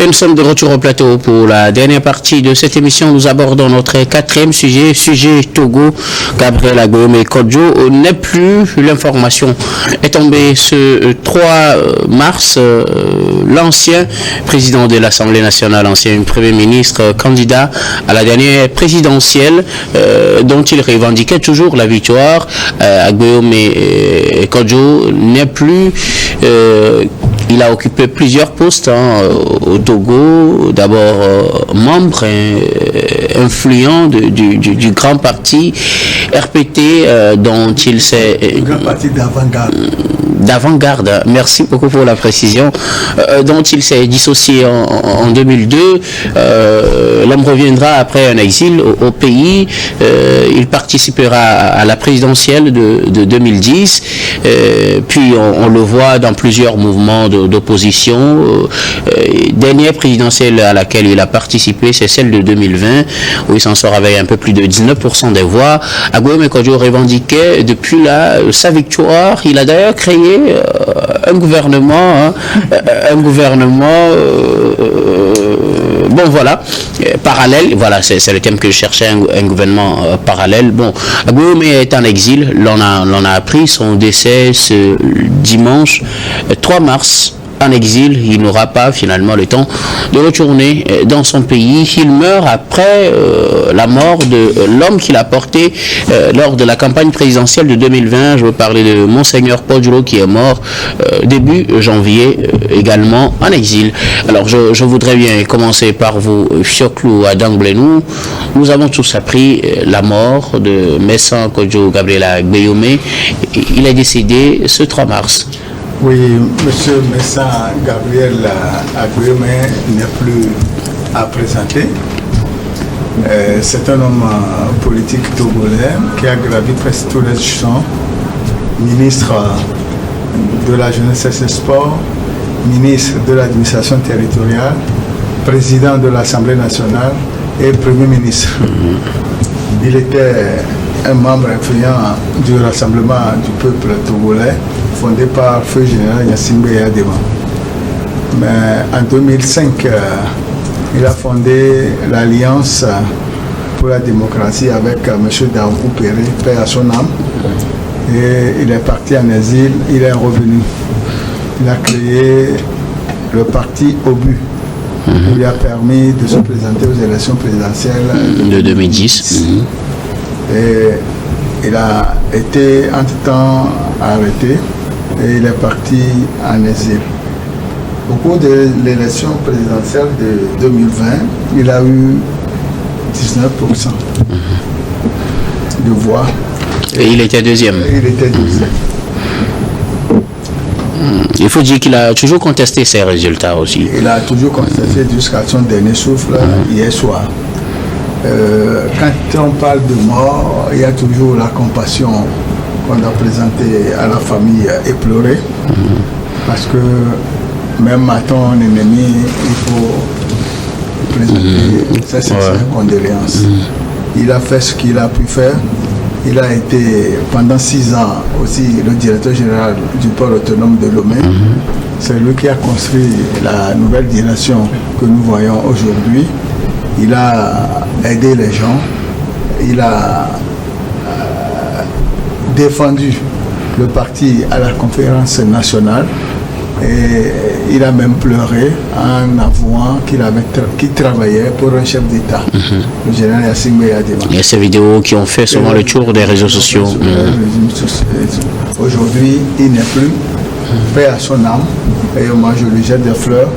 Et nous sommes de retour au plateau pour la dernière partie de cette émission. Nous abordons notre quatrième sujet Togo. Gabriel Agbeyome Kodjo n'est plus. L'information est tombée ce 3 mars. L'ancien président de l'Assemblée nationale, ancien premier ministre, candidat à la dernière présidentielle, dont il revendiquait toujours la victoire, Agbeyome Kodjo n'est plus. Il a occupé plusieurs postes au Togo, d'abord membre influent du grand parti RPT dont il s'est... grand parti d'avant-garde, merci beaucoup pour la précision, dont il s'est dissocié en 2002. L'homme reviendra après un exil au pays. Il participera à la présidentielle de 2010. Puis on le voit dans plusieurs mouvements d'opposition. Dernière présidentielle à laquelle il a participé, c'est celle de 2020, où il s'en sort avec un peu plus de 19% des voix. Agbeyome Kodjo revendiquait depuis sa victoire. Il a d'ailleurs créé un gouvernement, bon voilà, parallèle, voilà, c'est le thème que je cherchais, un gouvernement parallèle. Bon, Agbeyome est en exil, l'on a appris son décès ce dimanche 3 mars. En exil, il n'aura pas finalement le temps de retourner dans son pays. Il meurt après la mort de l'homme qu'il a porté lors de la campagne présidentielle de 2020. Je veux parler de Monseigneur Podjolo qui est mort début janvier également en exil. Alors je voudrais bien commencer par vous, Fioclou Adang-Blenou. Nous avons tous appris la mort de Messan Kodjo Gabriel Agbeyome. Il est décédé ce 3 mars. Oui, monsieur Messan Gabriel Agbeyome n'est plus à présenter. C'est un homme politique togolais qui a gravi presque tous les échelons. Ministre de la jeunesse et des sports, ministre de l'administration territoriale, président de l'Assemblée nationale et premier ministre. Il était un membre influent du Rassemblement du peuple togolais, fondé par Feu Général Gnassingbé Eyadema. Mais en 2005, il a fondé l'Alliance pour la démocratie avec M. Daoukou Péré, paix à son âme. Et il est parti en exil, il est revenu. Il a créé le parti Obu. Il lui a permis de se présenter aux élections présidentielles de 2010. Et il a été entre-temps arrêté et il est parti en exil. Au cours de l'élection présidentielle de 2020, il a eu 19% de voix. Et il était deuxième. Il était deuxième. Il faut dire qu'il a toujours contesté ses résultats aussi. Il a toujours contesté jusqu'à son dernier souffle hier soir. Quand on parle de mort, il y a toujours la compassion qu'on doit présenter à la famille éplorée. Parce que même à ton ennemi, il faut présenter ses sincères condoléances. Il a fait ce qu'il a pu faire. Il a été pendant 6 ans aussi le directeur général du port autonome de Lomé. C'est lui qui a construit la nouvelle direction que nous voyons aujourd'hui. Il a aidé les gens, il a défendu le parti à la conférence nationale et il a même pleuré en avouant qu'il travaillait pour un chef d'État, le général Gnassingbé Eyadema. Il y a ces vidéos qui ont fait souvent le tour des réseaux sociaux. Aujourd'hui, il n'est plus, paix à son âme, et moi je lui jette des fleurs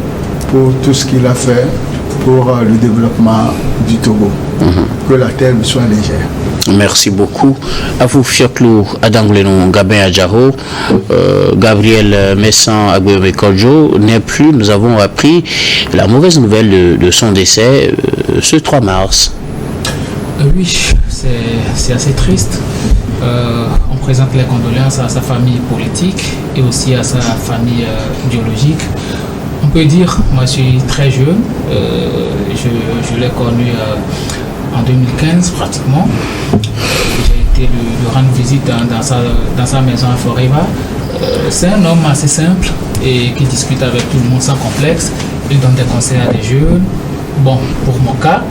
pour tout ce qu'il a fait pour le développement du Togo. Que la terre soit légère. Merci beaucoup à vous, Fioclou Adang-Blenou Gabin Adjaro. Gabriel Messan Agbeyome Kodjo n'est plus. Nous avons appris la mauvaise nouvelle de son décès ce 3 mars. Oui, c'est assez triste. On présente les condoléances à sa famille politique et aussi à sa famille biologique. On peut dire, moi je suis très jeune, je l'ai connu en 2015 pratiquement. J'ai été lui rendre visite dans sa maison à Forever. C'est un homme assez simple et qui discute avec tout le monde sans complexe. il donne des conseils à des jeunes. Bon, pour mon cas,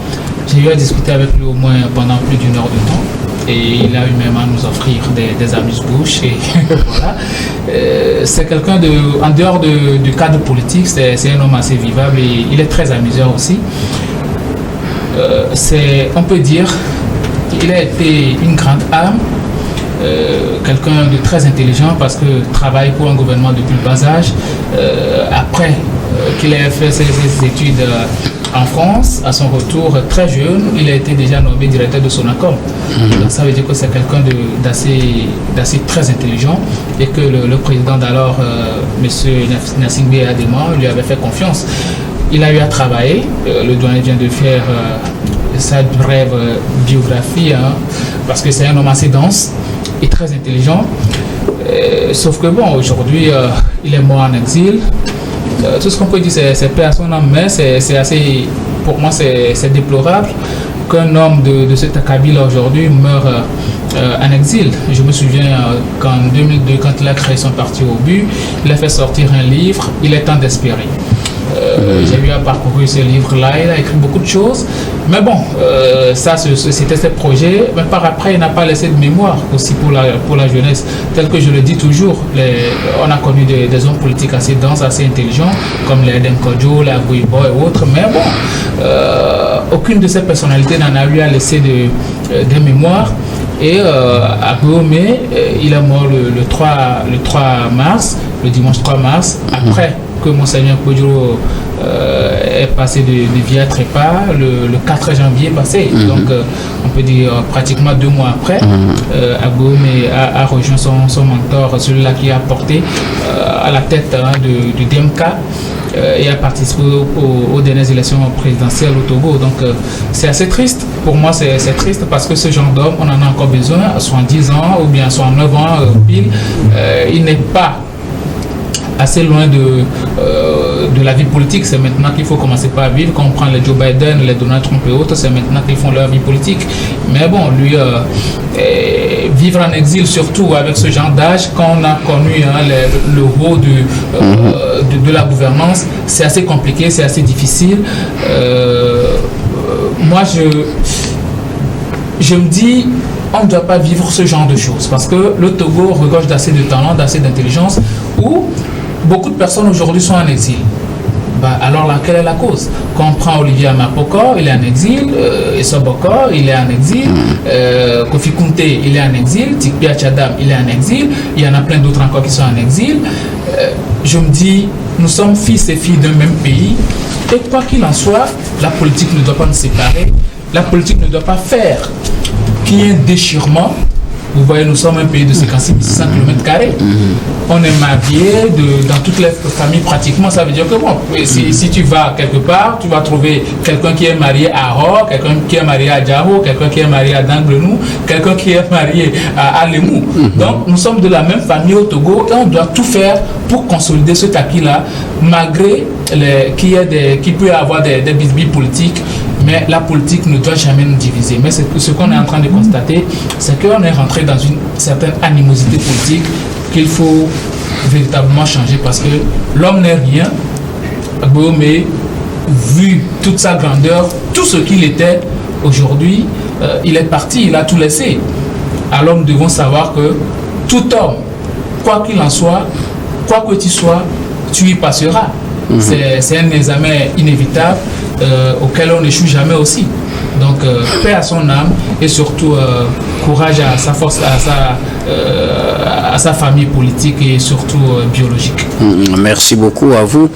j'ai eu à discuter avec lui au moins pendant plus d'1 heure de temps. Et il a eu même à nous offrir des amuse-bouches. Et voilà. C'est quelqu'un en dehors du cadre politique, c'est un homme assez vivable et il est très amusant aussi. On peut dire qu'il a été une grande âme, quelqu'un de très intelligent parce que travaille pour un gouvernement depuis le bas âge. Après qu'il ait fait ses études en France, à son retour très jeune, il a été déjà nommé directeur de Sonacom. Donc ça veut dire que c'est quelqu'un d'assez très intelligent et que le président d'alors, M. Gnassingbé Adema, lui avait fait confiance. Il a eu à travailler, le doyen vient de faire sa brève biographie, parce que c'est un homme assez dense et très intelligent. Sauf que bon, aujourd'hui, il est mort en exil. Tout ce qu'on peut dire, c'est paix à son âme, mais c'est assez, pour moi, c'est déplorable qu'un homme de cet acabit aujourd'hui meure en exil. Je me souviens qu'en 2002, quand il a créé son parti au but, il a fait sortir un livre, Il est temps d'espérer. J'ai eu à parcourir ce livre-là, il a écrit beaucoup de choses, mais bon, ça c'était ses projets, mais par après il n'a pas laissé de mémoire aussi pour la jeunesse, tel que je le dis toujours, on a connu des hommes politiques assez denses, assez intelligents, comme les Eden Kodjo, les Agouibo et autres, mais bon, aucune de ces personnalités n'en a eu à laisser des mémoires. Et à Bohomé, il est mort le 3 mars, le dimanche 3 mars, après que Monseigneur Kodjo est passé de vie à trépas le 4 janvier passé. Donc on peut dire pratiquement 2 mois après, Bohomé a rejoint son mentor, celui-là qui a porté à la tête du DMK et a participé aux dernières élections présidentielles au Togo. Donc c'est assez triste. Pour moi, c'est triste parce que ce genre d'homme, on en a encore besoin à 70 ans ou bien à 69 ans pile. Il n'est pas assez loin de la vie politique. C'est maintenant qu'il faut commencer par vivre. Quand on prend les Joe Biden, les Donald Trump et autres, c'est maintenant qu'ils font leur vie politique. Mais bon, lui, vivre en exil, surtout avec ce genre d'âge, quand on a connu le haut de la gouvernance, c'est assez compliqué, c'est assez difficile. Moi, je me dis, on ne doit pas vivre ce genre de choses parce que le Togo regorge d'assez de talent, d'assez d'intelligence où beaucoup de personnes aujourd'hui sont en exil. Alors là, quelle est la cause? Quand on prend Olivier Amapoko, il est en exil, Essoboko, il est en exil, Kofi Kunte, il est en exil, Tikpia Tchadam, il est en exil, il y en a plein d'autres encore qui sont en exil. Je me dis, nous sommes fils et filles d'un même pays et quoi qu'il en soit, la politique ne doit pas nous séparer, la politique ne doit pas faire qu'il y ait un déchirement. Vous voyez, nous sommes un pays de 56 600 km². On est mariés dans toutes les familles pratiquement. Ça veut dire que bon, si tu vas quelque part, tu vas trouver quelqu'un qui est marié à Hor, quelqu'un qui est marié à Djaro, quelqu'un qui est marié à Danglenou, quelqu'un qui est marié à Alemou. Donc nous sommes de la même famille au Togo et on doit tout faire pour consolider ce tapis-là, malgré qu'il peut y avoir des bisbilles politiques. Mais la politique ne doit jamais nous diviser. Mais ce qu'on est en train de constater, c'est qu'on est rentré dans une certaine animosité politique qu'il faut véritablement changer parce que l'homme n'est rien. Mais vu toute sa grandeur, tout ce qu'il était, aujourd'hui, il est parti, il a tout laissé. Alors nous devons savoir que tout homme, quoi qu'il en soit, quoi que tu sois, tu y passeras. C'est un examen inévitable auquel on n'échoue jamais aussi. Donc paix à son âme et surtout courage à sa force, à sa famille politique et surtout biologique. Merci beaucoup à vous,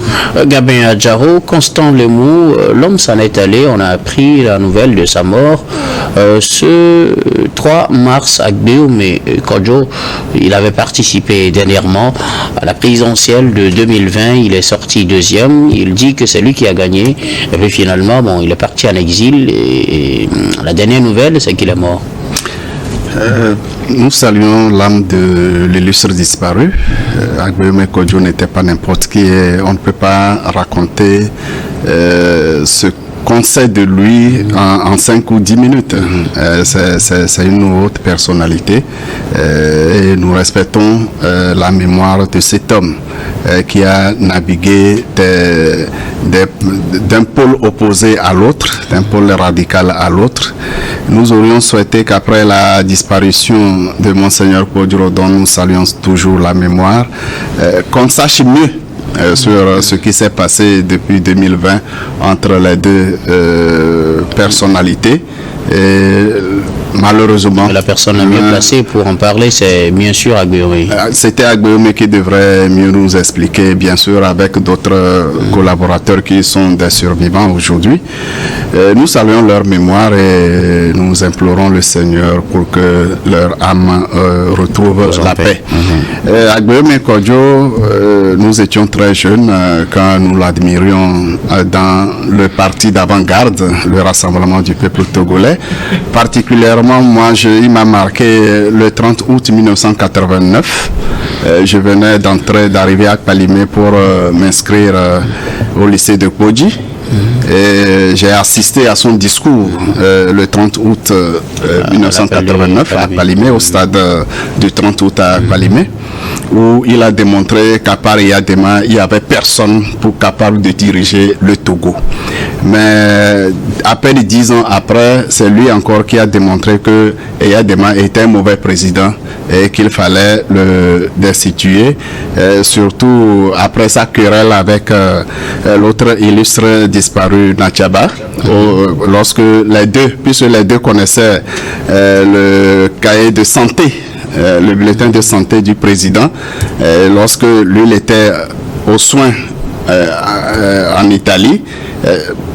Gabin Adjaro. Constant Lemou, l'homme s'en est allé, on a appris la nouvelle de sa mort ce 3 mars à Bohomé Kodjo. Il avait participé dernièrement à la présidentielle de 2020, il est sorti 2e, il dit que c'est lui qui a gagné et puis finalement bon, il est parti en exil et la dernière nouvelle c'est qu'il est mort. Nous saluons l'âme de l'illustre disparu. Bohomé Kodjo n'était pas n'importe qui et on ne peut pas raconter ce qu'on sait de lui en 5 ou 10 minutes. C'est une haute personnalité et nous respectons la mémoire de cet homme qui a navigué d'un pôle opposé à l'autre, d'un pôle radical à l'autre. Nous aurions souhaité qu'après la disparition de Monseigneur Kodjo, dont nous saluons toujours la mémoire, qu'on sache mieux sur ce qui s'est passé depuis 2020 entre les deux personnalités. Et malheureusement, la personne la mieux placée pour en parler, c'est bien sûr Agbéomé. C'était Agbéomé qui devrait mieux nous expliquer, bien sûr, avec d'autres collaborateurs qui sont des survivants aujourd'hui. Nous saluons leur mémoire et nous implorons le Seigneur pour que leur âme retrouve la paix. Agbéomé Kodjo, nous étions très jeunes quand nous l'admirions dans le parti d'avant-garde, le Rassemblement du peuple togolais. Particulièrement, moi, il m'a marqué le 30 août 1989. Je venais d'arriver à Palimé pour m'inscrire au lycée de Kodji. Et j'ai assisté à son discours le 30 août 1989 à Palimé, au stade du 30 août à Palimé, où il a démontré qu'à part Eyadema, il n'y avait personne capable de diriger le Togo. Mais à peine 10 ans après, c'est lui encore qui a démontré que Eyadema était un mauvais président et qu'il fallait le destituer, surtout après sa querelle avec l'autre illustre disparu Nathiaba, lorsque puisque les deux connaissaient le cahier de santé, le bulletin de santé du président, lorsque lui il était aux soins en Italie,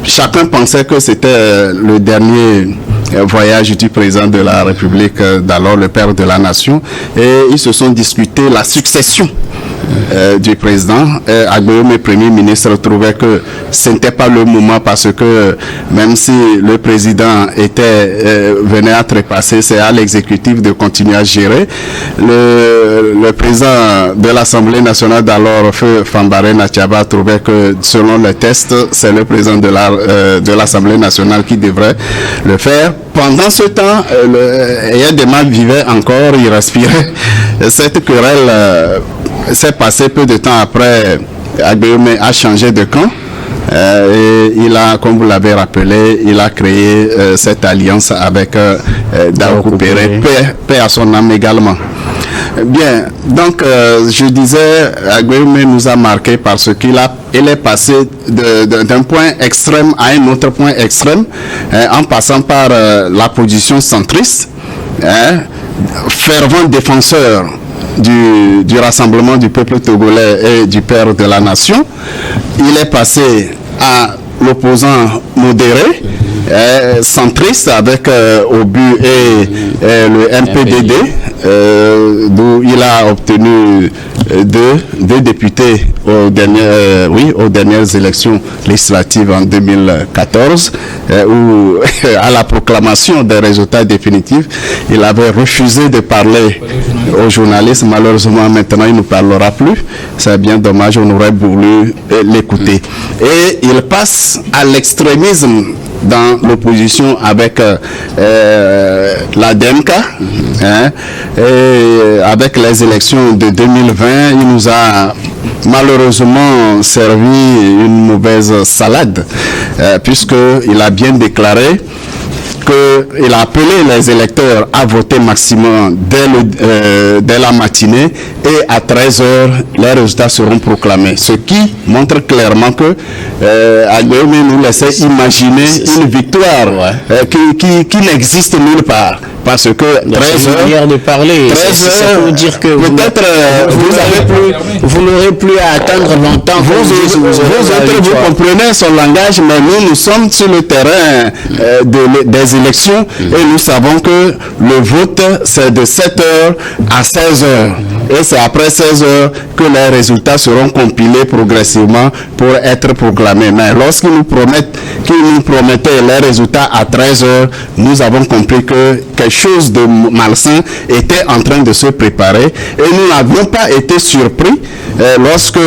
chacun pensait que c'était le dernier voyage du président de la République d'alors, le père de la nation, et ils se sont discutés la succession du président. Agbéomé, premier ministre, trouvait que ce n'était pas le moment parce que même si le président venait à trépasser, c'est à l'exécutif de continuer à gérer. Le président de l'Assemblée nationale d'alors, Feu Fambaré Nathiaba, trouvait que selon les tests, c'est le président de l'Assemblée nationale qui devrait le faire. Pendant ce temps, Eyadema vivait encore, il respirait. Cette querelle s'est passée peu de temps après. Agbéomé a changé de camp. Et il a, comme vous l'avez rappelé, il a créé cette alliance avec Dao Koupéré, paix à son âme également. Bien, donc je disais, Agbéomé nous a marqué parce qu'il est passé d'un point extrême à un autre point extrême, en passant par la position centriste, fervent défenseur du rassemblement du peuple togolais et du père de la nation. Il est passé à l'opposant modéré, centriste avec Obu et le MPDD, d'où il a obtenu deux députés aux dernières élections législatives en 2014, où à la proclamation des résultats définitifs, il avait refusé de parler aux journalistes. Malheureusement, maintenant, il ne nous parlera plus. C'est bien dommage, on aurait voulu l'écouter. Et il passe à l'extrémisme dans l'opposition avec la DMK, et avec les élections de 2020, il nous a malheureusement servi une mauvaise salade, puisqu'il a bien déclaré qu'il a appelé les électeurs à voter maximum dès la matinée, et à 13h, les résultats seront proclamés. Ce qui montre clairement que Agbéomé nous laissait imaginer une victoire qui n'existe nulle part. Parce que 13h de parler, ça veut dire que peut-être vous n'aurez plus à attendre longtemps. Vous comprenez son langage, mais nous sommes sur le terrain des élections, et nous savons que le vote c'est de 7h à 16h, et c'est après 16h que les résultats seront compilés progressivement pour être proclamés. Mais lorsqu'ils nous promettaient les résultats à 13h, nous avons compris que quelque chose de malsain était en train de se préparer, et nous n'avions pas été surpris lorsque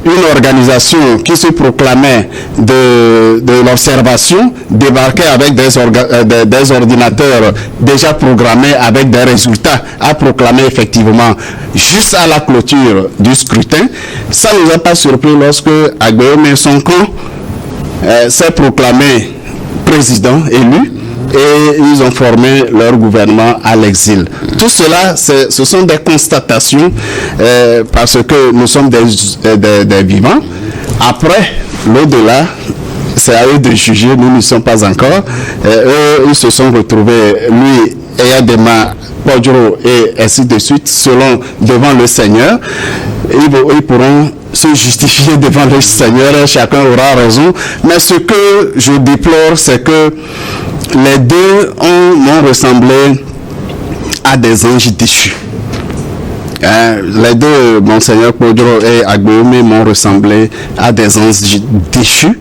une organisation qui se proclamait de l'observation, débarquer avec des ordinateurs déjà programmés avec des résultats à proclamer effectivement juste à la clôture du scrutin. Ça ne nous a pas surpris lorsque Agbeyome Sonko s'est proclamé président élu et ils ont formé leur gouvernement à l'exil. Tout cela, ce sont des constatations parce que nous sommes des vivants. Après, l'au-delà, c'est à eux de juger, nous ne sommes pas encore. Eux, ils se sont retrouvés, lui, Eyadema, Podjoro et ainsi de suite, devant le Seigneur. Ils pourront se justifier devant le Seigneur, chacun aura raison. Mais ce que je déplore, c'est que les deux m'ont ressemblé à des anges déchus. Les deux, Monseigneur Podjoro et Agbeyome, m'ont ressemblé à des anges déchus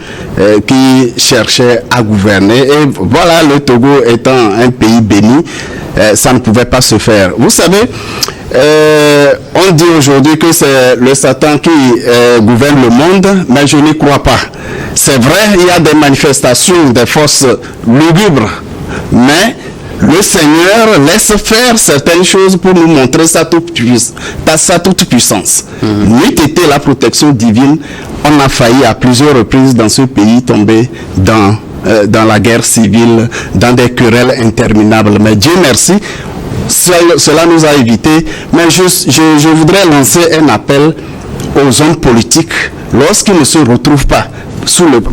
qui cherchaient à gouverner. Et voilà, le Togo étant un pays béni, ça ne pouvait pas se faire. Vous savez, on dit aujourd'hui que c'est le Satan qui gouverne le monde, mais je n'y crois pas. C'est vrai, il y a des manifestations des forces lugubres, mais le Seigneur laisse faire certaines choses pour nous montrer sa toute puissance. N'eût été la protection divine, on a failli à plusieurs reprises dans ce pays tomber dans la guerre civile, dans des querelles interminables. Mais Dieu merci, cela nous a évité. Mais je voudrais lancer un appel aux hommes politiques lorsqu'ils ne se retrouvent pas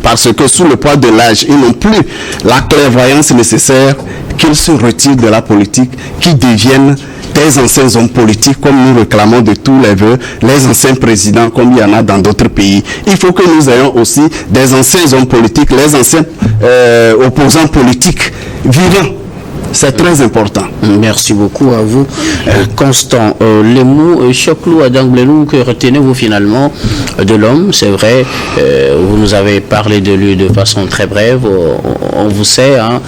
parce que sous le poids de l'âge, ils n'ont plus la clairvoyance nécessaire, qu'ils se retirent de la politique, qu'ils deviennent des anciens hommes politiques comme nous réclamons de tous les vœux, les anciens présidents comme il y en a dans d'autres pays. Il faut que nous ayons aussi des anciens hommes politiques, les anciens opposants politiques vivants. C'est très important. Merci beaucoup à vous. Constant, les mots Choklou Adangblelou, que retenez-vous finalement de l'homme? C'est vrai, vous nous avez parlé de lui de façon très brève, on vous sait, hein,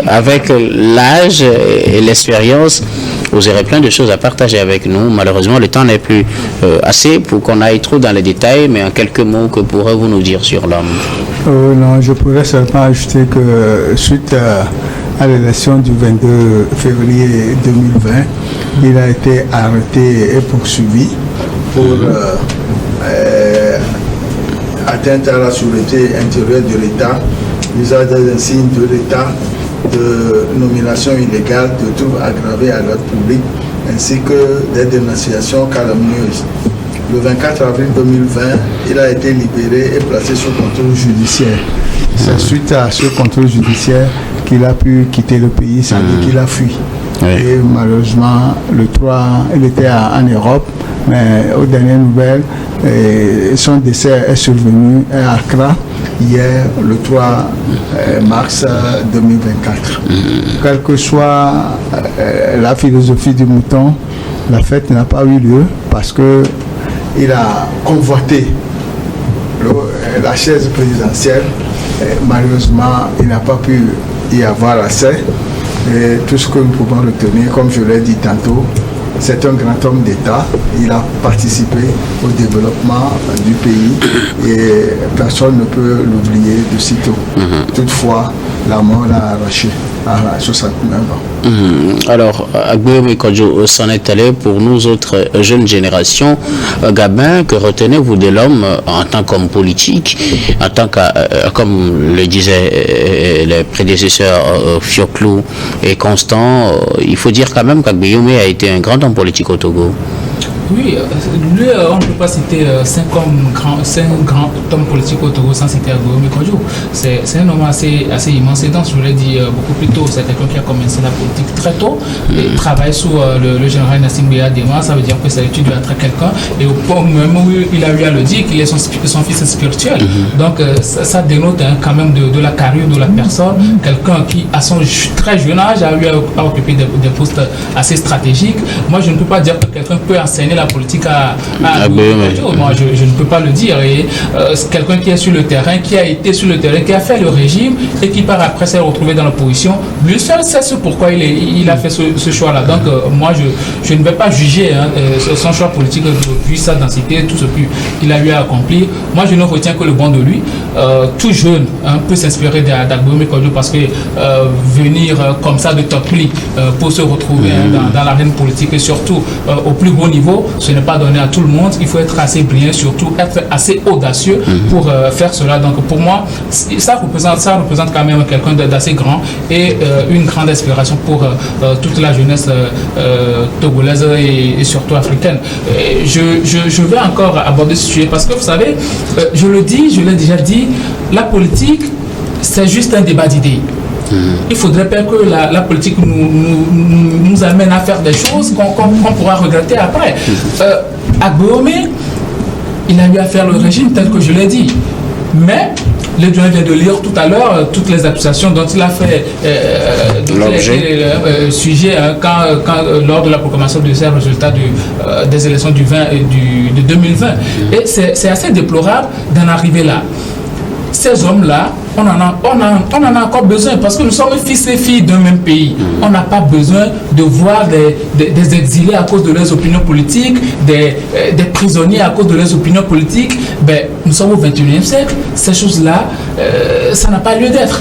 avec l'âge et l'expérience, vous aurez plein de choses à partager avec nous. Malheureusement, le temps n'est plus assez pour qu'on aille trop dans les détails, mais en quelques mots, que pourrez-vous nous dire sur l'homme? Non, je pourrais seulement ajouter que suite à l'élection du 22 février 2020, il a été arrêté et poursuivi pour atteinte à la sûreté intérieure de l'État, usage des insignes de l'État, de nomination illégale, de troubles aggravés à l'ordre public, ainsi que des dénonciations calomnieuses. Le 24 avril 2020, il a été libéré et placé sous contrôle judiciaire. C'est suite à ce contrôle judiciaire qu'il a pu quitter le pays, c'est-à-dire qu'il a fui. Oui. Et malheureusement, le 3, il était en Europe, mais aux dernières nouvelles, son décès est survenu à Accra hier, le 3 mars 2024. Quelle que soit la philosophie du mouton, la fête n'a pas eu lieu parce que il a convoité la chaise présidentielle. Malheureusement, il n'a pas pu y avoir accès. Et tout ce que nous pouvons retenir, comme je l'ai dit tantôt, c'est un grand homme d'État. Il a participé au développement du pays et personne ne peut l'oublier de sitôt. Toutefois, la mort l'a arraché à 69 ans. Alors, Agbeyome Kodjo s'en est allé. Pour nous autres jeunes générations, Gabin, que retenez-vous de l'homme en tant qu'homme politique, en tant que, comme le disaient les prédécesseurs Fioklou et Constant, il faut dire quand même qu'Agbeyome a été un grand homme politique au Togo. Oui, lui, on ne peut pas citer 5 grands hommes politiques au Togo sans citer Agbeyome Kodjo. C'est un homme assez immense et dense, je l'ai dit beaucoup plus tôt. C'est quelqu'un qui a commencé la politique très tôt et travaille sous le général Nassim Beyadema. Ça veut dire que c'est l'étude de quelqu'un et au moment où il a eu à le dire qu'il est son fils spirituel. Donc ça dénote quand même de la carrière de la personne. Quelqu'un qui, à son très jeune âge, a eu à occuper des postes assez stratégiques. Moi, je ne peux pas dire que quelqu'un peut enseigner la politique à moi, je ne peux pas le dire. Et quelqu'un qui est sur le terrain, qui a été sur le terrain, qui a fait le régime et qui part après s'est retrouvé dans l'opposition, lui seul sait ce pourquoi il a fait ce choix-là. Donc moi, je ne vais pas juger son choix politique vu sa densité, tout ce qu'il a eu à accomplir. Moi, je ne retiens que le bon de lui. Tout jeune peut s'inspirer d'Agbeome Kodjo parce que venir comme ça de Tokli pour se retrouver dans l'arène politique et surtout au plus haut niveau, ce n'est pas donné à tout le monde. Il faut être assez brillant, surtout être assez audacieux pour faire cela. Donc pour moi, ça représente quand même quelqu'un d'assez grand et une grande inspiration pour toute la jeunesse togolaise et surtout africaine. Je vais encore aborder ce sujet parce que vous savez, je l'ai déjà dit, la politique, c'est juste un débat d'idées. Il faudrait pas que la politique nous amène à faire des choses qu'on pourra regretter après. Agbeome, il a eu à faire le régime tel que je l'ai dit. Mais le doyen vient de lire tout à l'heure toutes les accusations dont il a fait sujet lors de la proclamation de ces résultats des élections de 2020. Et c'est assez déplorable d'en arriver là. Ces hommes-là, on en a encore besoin parce que nous sommes fils et filles d'un même pays. On n'a pas besoin de voir des exilés à cause de leurs opinions politiques, des prisonniers à cause de leurs opinions politiques. Nous sommes au XXIe siècle. Ces choses-là, ça n'a pas lieu d'être.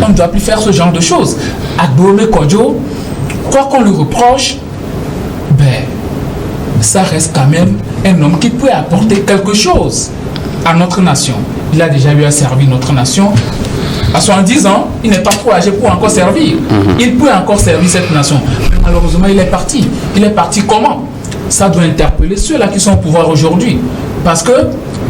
On ne doit plus faire ce genre de choses. Agbeome Kodjo, quoi qu'on lui reproche, ça reste quand même un homme qui peut apporter quelque chose à notre nation. Il a déjà eu à servir notre nation. À 70 ans, il n'est pas trop âgé pour encore servir. Il peut encore servir cette nation. Mais malheureusement, il est parti. Il est parti comment? Ça doit interpeller ceux-là qui sont au pouvoir aujourd'hui. Parce que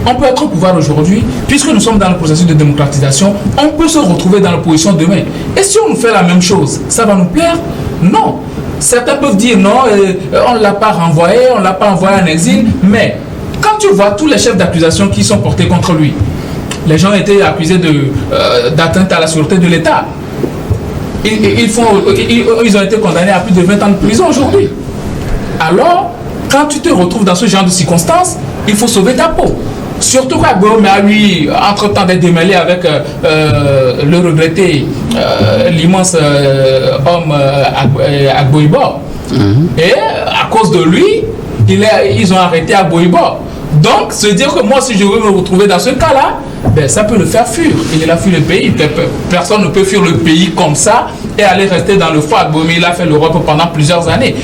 on peut être au pouvoir aujourd'hui, puisque nous sommes dans le processus de démocratisation, on peut se retrouver dans l'opposition demain. Et si on nous fait la même chose, ça va nous plaire? Non. Certains peuvent dire non, on ne l'a pas renvoyé, on ne l'a pas envoyé en exil, mais quand tu vois tous les chefs d'accusation qui sont portés contre lui, les gens étaient accusés d'atteinte à la sûreté de l'État. Ils ont été condamnés à plus de 20 ans de prison aujourd'hui. Alors, quand tu te retrouves dans ce genre de circonstances, il faut sauver ta peau. Surtout qu'Agbeome a eu, entre-temps, d'être démêlé avec le regretté, l'immense homme Agboibo. Et à cause de lui, ils ont arrêté Agboibo. Donc, se dire que moi, si je veux me retrouver dans ce cas-là, ça peut le faire fuir. Il a fui le pays. Personne ne peut fuir le pays comme ça et aller rester dans le froid. Agbeome, il a fait l'Europe pendant plusieurs années.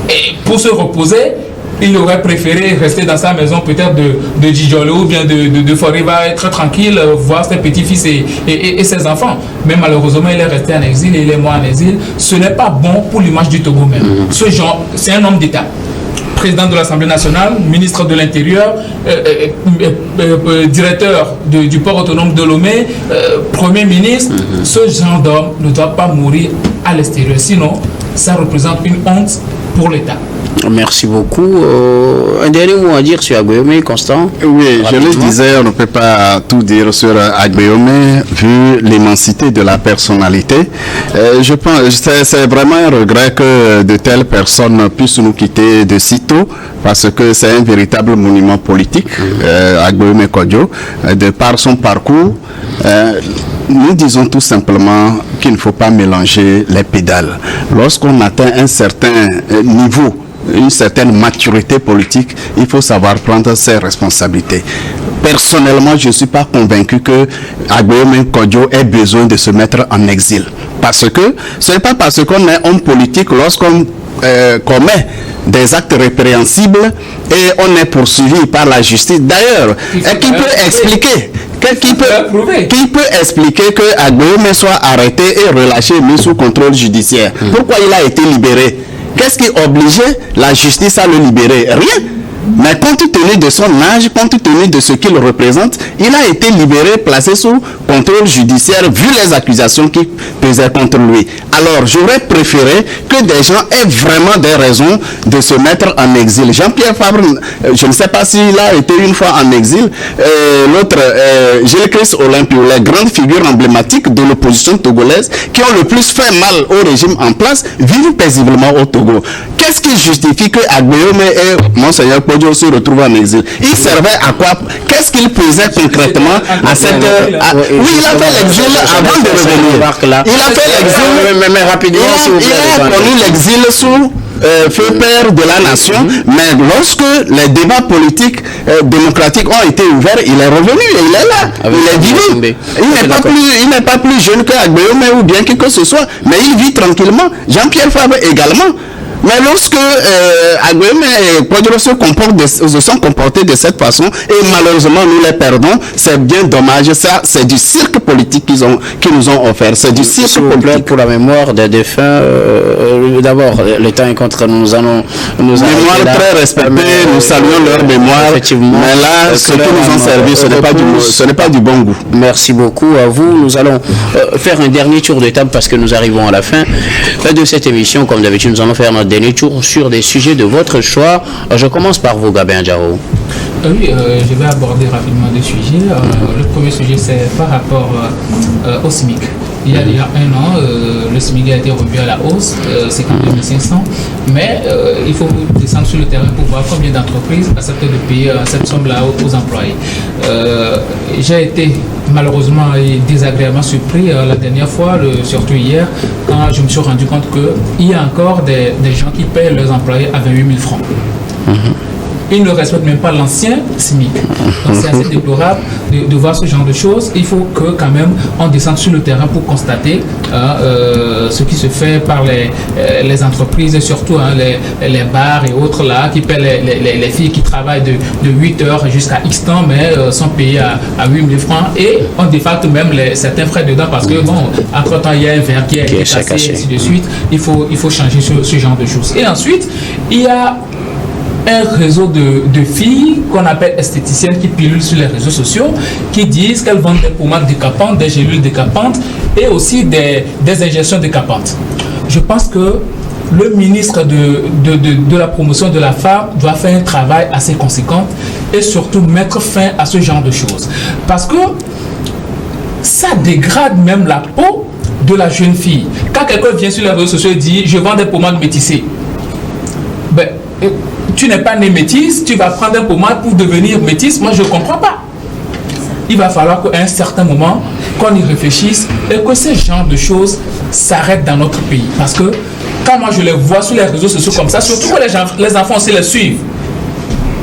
Et pour se reposer, il aurait préféré rester dans sa maison peut-être de Djidjolo ou bien de Foriva, être tranquille, voir ses petits-fils et ses enfants. Mais malheureusement, il est resté en exil et il est mort en exil. Ce n'est pas bon pour l'image du Togo même. Ce genre, c'est un homme d'État. Président de l'Assemblée nationale, ministre de l'Intérieur, directeur du port autonome de Lomé, Premier ministre. Ce genre d'homme ne doit pas mourir à l'extérieur. Sinon, ça représente une honte pour l'État. Merci beaucoup. Un dernier mot à dire sur Agbeome, Constant? Oui, je le disais, on ne peut pas tout dire sur Agbeome vu l'immensité de la personnalité. Je pense c'est vraiment un regret que de telles personnes puissent nous quitter de sitôt parce que c'est un véritable monument politique, Agbeome Kodjo, de par son parcours. Nous disons tout simplement qu'il ne faut pas mélanger les pédales. Lorsqu'on atteint un certain niveau, une certaine maturité politique, il faut savoir prendre ses responsabilités. Personnellement, je ne suis pas convaincu que Agbeome Kodjo ait besoin de se mettre en exil. Parce que ce n'est pas parce qu'on est homme politique lorsqu'on commet des actes répréhensibles et on est poursuivi par la justice. D'ailleurs, qui peut expliquer que Agbeome soit arrêté et relâché, mis sous contrôle judiciaire? Pourquoi il a été libéré? Qu'est-ce qui obligeait la justice à le libérer? Rien. Mais compte tenu de son âge, compte tenu de ce qu'il représente, il a été libéré, placé sous contrôle judiciaire vu les accusations qui pesaient contre lui. Alors, j'aurais préféré que des gens aient vraiment des raisons de se mettre en exil. Jean-Pierre Fabre, je ne sais pas s'il a été une fois en exil. L'autre, Gilles Christ Olympio, les grandes figures emblématiques de l'opposition togolaise qui ont le plus fait mal au régime en place, vivent paisiblement au Togo. Qu'est-ce qui justifie que Agbeyome et Monseigneur Kodjo se retrouvent en exil? Il servait à quoi? Qu'est-ce qu'il faisait concrètement à cette... Oui, il a fait l'exil avant de revenir. Il a fait l'exil, mais rapidement, il a connu l'exil sous feu père de la nation, mais lorsque les débats politiques démocratiques ont été ouverts, il est revenu et il est là, il est vivant. Il n'est pas plus jeune que Agbeyome ou bien qui que ce soit, mais il vit tranquillement. Jean-Pierre Fabre également. Mais lorsque Agbeyome et Kodjo se sont comportés de cette façon, et malheureusement nous les perdons, c'est bien dommage. Ça, c'est du cirque politique qu'ils nous ont offert. C'est du cirque politique. Pour la mémoire des défunts, d'abord, le temps est contre nous. Nous allons mémoire très respectée, nous saluons leur mémoire. Effectivement. Mais là, ce qui nous ont servi, ce n'est pas du bon goût. Merci beaucoup à vous. Nous allons faire un dernier tour de table parce que nous arrivons à la fin de cette émission. Comme d'habitude, nous allons faire notre dernier tour sur des sujets de votre choix. Je commence par vous, Gabin Diarra. Oui, je vais aborder rapidement des sujets. Le premier sujet, c'est par rapport au SMIC. Il y a déjà un an, le SMIC a été revu à la hausse, c'est 2500, mais il faut descendre sur le terrain pour voir combien d'entreprises acceptent de payer cette somme-là aux employés. J'ai été malheureusement et désagréablement surpris la dernière fois, surtout hier, quand je me suis rendu compte qu'il y a encore des gens qui payent leurs employés à 28 000 francs. Ils ne respectent même pas l'ancien SMIC. Donc c'est assez déplorable de voir ce genre de choses. Il faut que quand même on descende sur le terrain pour constater ce qui se fait par les entreprises et surtout les bars et autres là qui paient les filles qui travaillent de 8 heures jusqu'à X temps mais sont payées à 8 000 francs et on défacte même certains frais dedans parce que bon, entre temps il y a un verre qui a été cassé et ainsi de suite. Il faut changer ce genre de choses. Et ensuite, il y a un réseau de filles qu'on appelle esthéticiennes qui pilulent sur les réseaux sociaux, qui disent qu'elles vendent des pommades décapantes, des gélules décapantes et aussi des injections décapantes. Je pense que le ministre de la promotion de la femme doit faire un travail assez conséquent et surtout mettre fin à ce genre de choses. Parce que ça dégrade même la peau de la jeune fille. Quand quelqu'un vient sur les réseaux sociaux et dit « je vends des pommades métissées », ben, tu n'es pas né métisse, tu vas prendre un pommade pour devenir métisse. Moi, je ne comprends pas. Il va falloir qu'à un certain moment, qu'on y réfléchisse et que ce genre de choses s'arrêtent dans notre pays. Parce que quand moi je les vois sur les réseaux sociaux comme ça, surtout que les enfants aussi les suivent,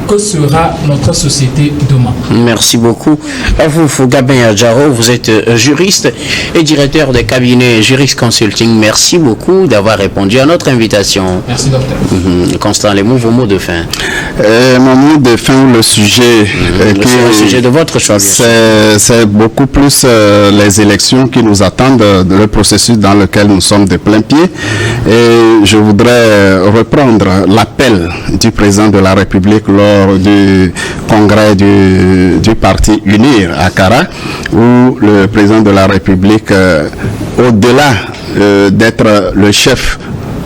que sera notre société demain? Merci beaucoup. À vous, Gabin Diarra, vous êtes juriste et directeur des cabinets Jurist Consulting. Merci beaucoup d'avoir répondu à notre invitation. Merci, docteur. Constant Lemou, vos mots de fin. Mon mot de fin, le sujet c'est un sujet de votre choix. C'est beaucoup plus les élections qui nous attendent, le processus dans lequel nous sommes de plein pied. Et je voudrais reprendre l'appel du président de la République lors du congrès du parti UNIR à Kara, où le président de la République, au-delà d'être le chef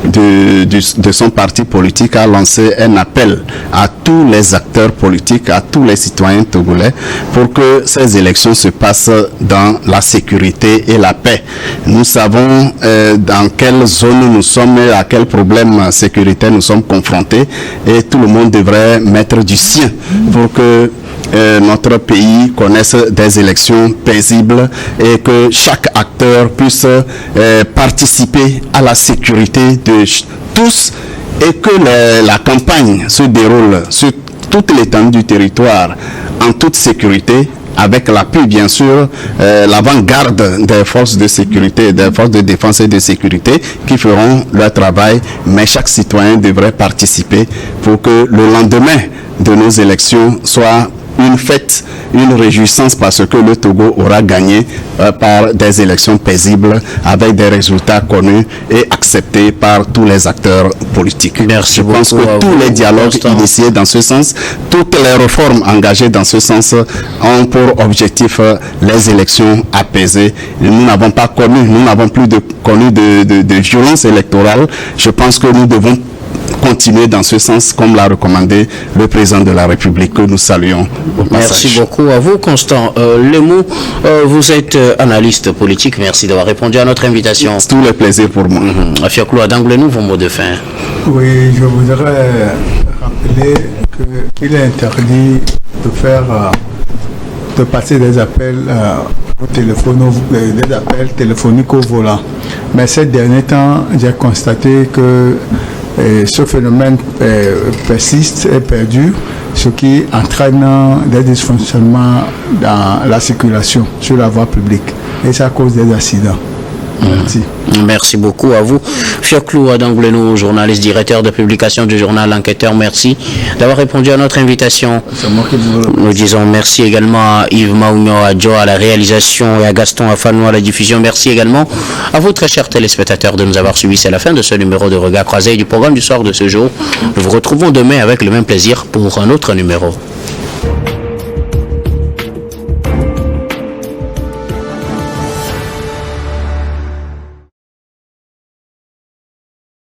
de son parti politique, a lancé un appel à tous les acteurs politiques, à tous les citoyens togolais, pour que ces élections se passent dans la sécurité et la paix. Nous savons dans quelle zone nous sommes et à quel problème sécuritaire nous sommes confrontés, et tout le monde devrait mettre du sien pour que notre pays connaisse des élections paisibles et que chaque acteur puisse participer à la sécurité de tous et que la campagne se déroule sur toute l'étendue du territoire en toute sécurité, avec l'appui bien sûr, l'avant-garde des forces de sécurité, des forces de défense et de sécurité qui feront leur travail, mais chaque citoyen devrait participer pour que le lendemain de nos élections soit une fête, une réjouissance parce que le Togo aura gagné par des élections paisibles avec des résultats connus et acceptés par tous les acteurs politiques. Merci Je pense que tous les dialogues initiés dans ce sens, toutes les réformes engagées dans ce sens ont pour objectif les élections apaisées. Nous n'avons pas connu, nous n'avons plus connu de violence électorale. Je pense que nous devons continuer dans ce sens, comme l'a recommandé le président de la République, que nous saluons au passage. Merci beaucoup à vous, Constant Lemou. Vous êtes analyste politique. Merci d'avoir répondu à notre invitation. C'est tout le plaisir pour moi. Fioclo Adangoulenou, vos mots de fin. Oui, je voudrais rappeler qu'il est interdit de passer des appels des appels téléphoniques au volant. Mais ces derniers temps, j'ai constaté que ce phénomène persiste et perdure, ce qui entraîne des dysfonctionnements dans la circulation sur la voie publique. Et ça cause des accidents. Merci. Merci beaucoup à vous. Fioclo Adangoulenou, journaliste, directeur de publication du journal L'Enquêteur, merci d'avoir répondu à notre invitation. C'est moi qui vous remercie. Nous disons merci également à Yves Maougno Adjo à la réalisation et à Gaston Afano à la diffusion. Merci également à vous, très chers téléspectateurs, de nous avoir suivis. C'est la fin de ce numéro de Regard Croisé du programme du soir de ce jour. Nous vous retrouvons demain avec le même plaisir pour un autre numéro.